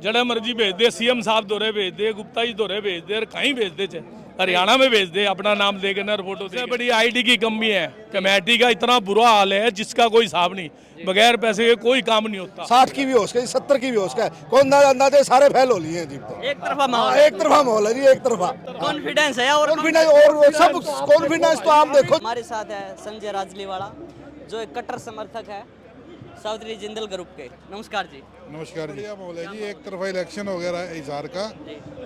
जड़ा मर्जी भेज दे, सीएम साहब दौरे भेज दे, गुप्ता जी दौरे भेज दे, कहीं भेज दे, हरियाणा में भेज दे, अपना नाम दे के ना फोटो दे। बड़ी आईडी की कमी है, कमेटी का इतना बुरा हाल है जिसका कोई हिसाब नहीं, बगैर पैसे के कोई काम नहीं होता। 60 की भी हो सके, 70 की भी हो सके, कौन अंदाजे सारे फेल हो लिए हैं जी। तो एक तरफा माहौल हाँ, है। एक तरफा माहौल है जी, एक तरफा कॉन्फिडेंस है और कॉन्फिडेंस और सब कॉन्फिडेंस तो आप देखो। हमारे साथ है संजय राजलीवाला जो एक कट्टर समर्थक है चौधरी जिंदल ग्रुप के। नमस्कार जी। नमस्कार जी। बढ़िया माहौल है जी, एक तरफा इलेक्शन हो गया है हिसार का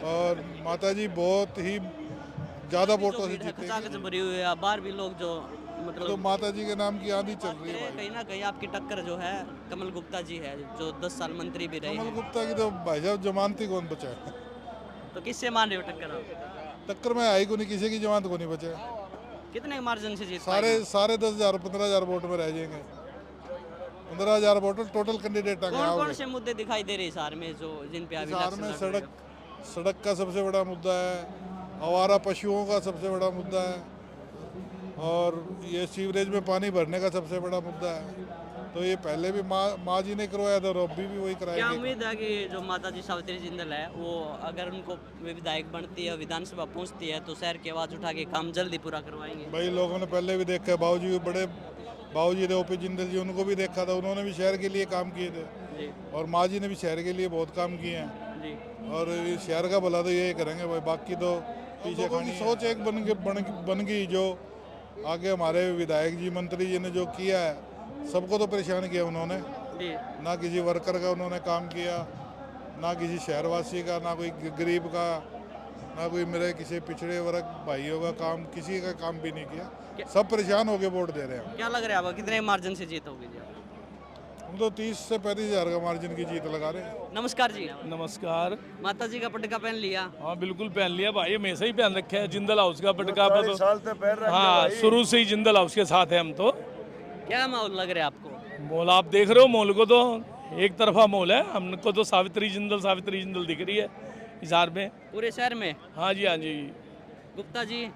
और माता जी बहुत ही ज़्यादा वोटों से जीतेंगी। खचाखच भरी हुई है, बाहर भी लोग जो मतलब तो माता जी के नाम की आंधी चल रही है भाई। कहीं ना कहीं आपकी टक्कर जो है कमल गुप्ता जी है जो 10 साल मंत्री भी रहे कमल हैं। गुप्ता की तो भाई साहब जमानत ही कौन बचा है। तो किससे मान रहे हो टक्कर आप? टक्कर में आई को नहीं, किसी की जमानत को नहीं बचा है। कितने मार्जिन से जीत सारे 10,000 15,000 वोट में रह जाएंगे। 15,000 वोट टोटल कैंडिडेट आ कौन कौन गए। से मुद्दे दिखाई दे रहे हिसार में जो जिन पे अभी हिसार election में लड़ रहे सड़क का सबसे बड़ा मुद्दा है, आवारा पशुओं का सबसे बड़ा मुद्दा है और ये सीवरेज में पानी भरने का सबसे बड़ा मुद्दा है। तो ये पहले भी माँ जी ने करवाया था और अभी भी वही क्या कराएंगे। उम्मीद है कि जो माता जी सावित्री जिंदल है वो अगर उनको विधायक बनती है, विधानसभा पहुंचती है तो शहर की आवाज उठा के काम जल्दी पूरा करवाएंगे? भाई लोगों ने पहले भी देखा है, बाबूजी थे ओपी जिंदल जी, उनको भी देखा था, उन्होंने भी शहर के लिए काम किए थे जी और माँ जी ने भी शहर के लिए बहुत काम किए हैं जी। और ये शहर का भला तो यही करेंगे भाई, बाकी तो पीछे खानी सोच एक बन गई। जो आगे हमारे विधायक जी मंत्री जी ने जो किया है सबको तो परेशान किया उन्होंने, जी ना किसी वर्कर का उन्होंने काम किया, ना किसी शहरवासी का, ना कोई गरीब का, ना कोई मेरे किसी पिछड़े वर्ग भाइयों का काम, किसी का काम भी नहीं किया। सब परेशान होके वोट दे रहे हैं। क्या लग रहा है आपको कितने मार्जिन से जीत होगी जी? हम तो 30 से 35,000 का मार्जिन की जीत लगा रहे हैं। नमस्कार जी। नमस्कार। माता जी का पटका पहन लिया? हाँ बिल्कुल पहन लिया भाई, हमेशा ही पहन रखे है जिंदल हाउस का पटका। हाँ शुरू से ही जिंदल हाउस के साथ है हम तो। क्या माहौल लग रहा है आपको? मॉल आप देख रहे हो, मॉल को तो एक तरफा मॉल है, हमको तो सावित्री जिंदल दिख रही है हिसार में, पूरे शहर में? हाँ जी हाँ जी। गुप्ता जी?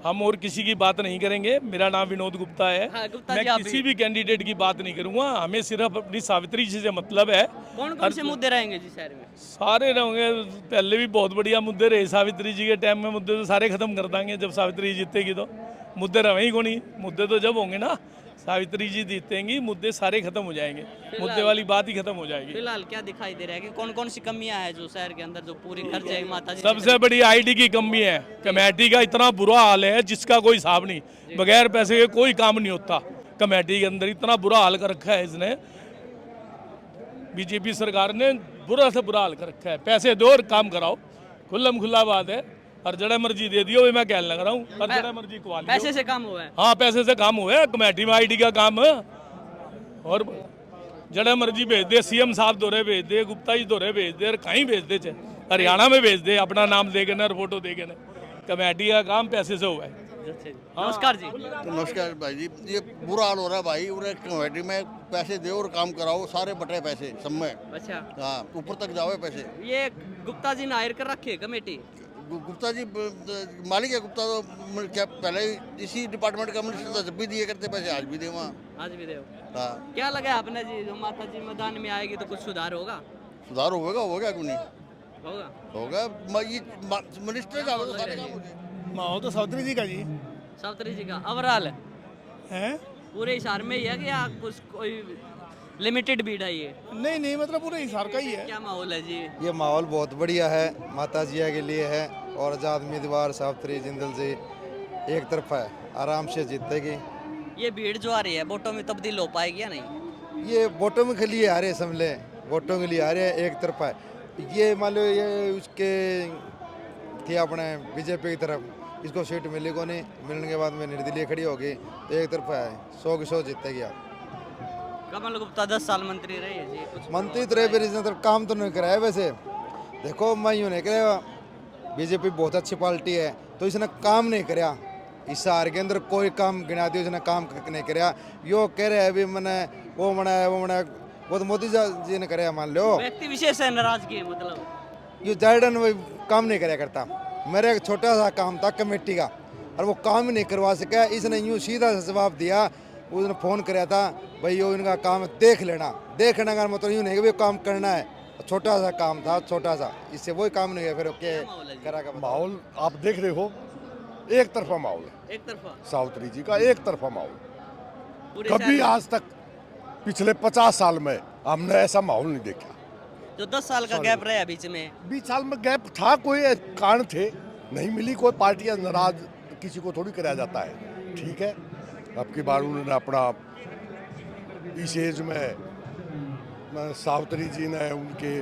हम और किसी की बात नहीं करेंगे, मेरा नाम विनोद गुप्ता है। हाँ, गुप्ता मैं जी आप किसी भी कैंडिडेट की बात नहीं करूंगा, हमें सिर्फ अपनी सावित्री जी से मतलब है। कौन कौन से मुद्दे रहेंगे जी शहर में? सारे रहेंगे, पहले भी बहुत बढ़िया मुद्दे रहे सावित्री जी के टाइम में, मुद्दे तो सारे खत्म कर देंगे जब सावित्री जी जीतेगी तो। मुद्दे रहे ही को नहीं, मुद्दे तो जब होंगे ना सावित्री जी जीतेंगी मुद्दे सारे खत्म हो जाएंगे, मुद्दे वाली बात ही खत्म हो जाएगी। फिलहाल क्या दिखाई दे रहा है कि कौन कौन सी कमियां हैं जो शहर के अंदर जो पूरी कर जाएगी माता जी? सबसे बड़ी आईडी की कमी है, कमेटी का इतना बुरा हाल है जिसका कोई हिसाब नहीं, बगैर पैसे के कोई काम नहीं होता। कमेटी के अंदर इतना बुरा हाल कर रखा है इसने, बीजेपी सरकार ने बुरा से बुरा हाल कर रखा है। पैसे दो और काम कराओ, खुल्लम खुल्ला बात है, और जड़ा मर्जी दे दियो, मैं कहने लग रहा हूँ, और जड़ा मर्जी कुआ लियो। पैसे से काम हुआ है? हाँ पैसे से काम हुआ है, कमेटी में आईडी का काम है, और जड़ा मर्जी भेज दे, सीएम साहब दौरे भेज दे, गुप्ता जी दौरे भेज दे, और कहीं भेज दे, हरियाणा में भेज दे, अपना नाम दे के ना फोटो दे के ना। कमेटी का काम पैसे से हुआ है। नमस्कार जी। नमस्कार भाई जी। ये बुरा हाल हो रहा है भाई, उन्हें कमेटी में पैसे दो और काम कराओ, सारे बटे पैसे सब में। अच्छा, हाँ ऊपर तक जाओ पैसे। ये गुप्ता जी ने हायर कर रखी है कमेटी? गुप्ता जी मालिक है गुप्ता, तो क्या पहले इसी डिपार्टमेंट का मिनिस्टर था, जब भी दिए करते पैसे आज भी दे वहाँ। आज भी दे। हाँ क्या लगा आपने जी जो माता जी मैदान में आएगी तो कुछ सुधार होगा? सुधार होगा क्यों नहीं होगा? होगा। ये मिनिस्टर का तो सारे काम हो जाए। माहौल तो सावित्री जी का जी सावित्री जी का ओवरऑल है। पूरे हिसार में ही है कि या कुछ कोई लिमिटेड भीड़ है ये? नहीं मतलब पूरे हिसार का ही है। क्या माहौल है जी? ये माहौल बहुत बढ़िया है, माता जिया के लिए है, और आज़ाद उम्मीदवार सावित्री जिंदल जी एक तरफा है, आराम से जीतेगी। ये भीड़ जो आ रही है वोटों में तब्दील हो पाएगी या नहीं? ये वोटों में के लिए आ रहे समझे, वोटों के लिए आ रहे हैं, एक तरफा है। ये मान लो ये उसके थे अपने बीजेपी की तरफ, इसको सीट मिली को नहीं, मिलने के बाद में निर्दलीय खड़ी होगी, तो एक तरफा है, 100 की 100 जीतेगी आप। कमल गुप्ता 10 साल मंत्री रहे हैं जी, कुछ मंत्री तो रहे, फिर इसने तो काम तो नहीं कराया। वैसे देखो मैं यूँ नहीं कराया, बीजेपी बहुत अच्छी पार्टी है, तो इसने काम नहीं कराया, इस शहर के अंदर कोई काम गिना दिया उसने काम नहीं कराया। यो कह रहे हैं अभी मैंने वो बनाया वो तो मोदी जी ने कराया, मान लो व्यक्ति विशेष है नाराजगी है मतलब? ये जायडन वो काम नहीं कराया करता। मेरा एक छोटा सा काम था कमेटी का, और वो काम ही नहीं करवा सका। इसने यूँ सीधा सा जवाब दिया, उसने फ़ोन कराया था, भाई यो इनका काम देख लेना का मतलब यूँ नहीं कि काम करना है, छोटा सा काम था, छोटा सा, इससे वही काम नहीं है, फिर क्या माहौल है जी? करा का माहौल आप देख रहे हो, एक तरफा माहौल है एक तरफा सावित्री जी का, एक तरफा माहौल। पूरे कभी शहर में? आज तक पिछले 50 साल में हमने ऐसा माहौल नहीं देखा। जो 10 साल का गैप रहा बीच में, 20 साल में गैप था, कोई कारण थे, नहीं मिली, कोई पार्टियां नाराज किसी को थोड़ी कराया जाता है। ठीक है, अब की बार उन्होंने अपना इस एज में सावित्री जी ने, उनके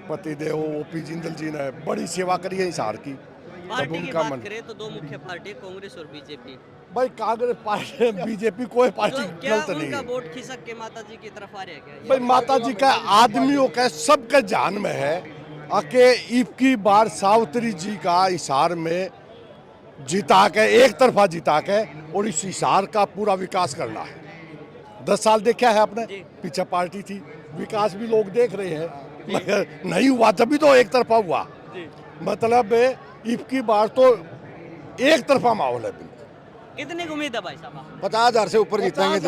पतिदेव ओपी जिंदल जी ने बड़ी सेवा करी है हिसार की। तब पार्टी की उनका बात मन, करें तो दो मुख्य पार्टी कांग्रेस और बीजेपी, भाई कांग्रेस पार्टी बीजेपी कोई पार्टी तो क्या गलत नहीं उनका है। वोट खिसक के माता जी की तरफ आ रहा है क्या? भाई माता जी का, आदमियों का, सबके जान में है कि इब की बार सावित्री जी का हिसार में जिता के, एक तरफा जिता के, और इस हिसार का पूरा विकास करना है। 10 साल देखा है आपने, पीछे पार्टी थी, विकास भी लोग देख रहे हैं, मगर नहीं हुआ, तभी तो एक तरफा हुआ। मतलब इब की बार तो एक तरफा माहौल है। कितनी की उम्मीद है भाई साहब? 50,000 से ऊपर जीतेंगे,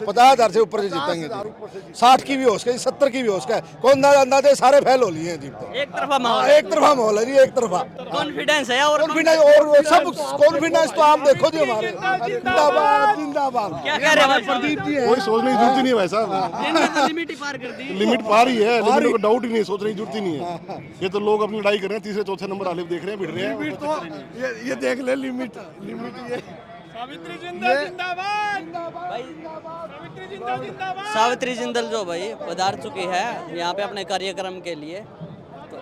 50,000 से ऊपर जीतेंगे जी। 60 की भी हो उसका, 70 की भी हो उसका, कौन अंदाजे सारे फेल हो लिए हैं जी। तो एक तरफा माहौल, हाँ, एक तरफा माहौल है जी, एक तरफा कॉन्फिडेंस है और कॉन्फिडेंस, और वो सब कॉन्फिडेंस तो आप देखो जी हमारे, जिंदाबाद जिंदाबाद। क्या कह रहे हैं भाई? प्रदीप जी कोई सोचने की जरूरत ही नहीं है भाई साहब, इन्होंने तो लिमिट ही पार कर दी। लिमिट पार ही है, लिमिट को डाउट ही नहीं है, सोचने की जरूरत ही नहीं है। ये तो लोग अपनी लड़ाई कर रहे हैं, तीसरे चौथे नंबर वाले देख रहे हैं, भिड़ रहे हैं। लिमिट तो ये देख ले, लिमिट ये सावित्री जिंदल जो भाई पधार चुकी है यहाँ पे अपने कार्यक्रम के लिए, तो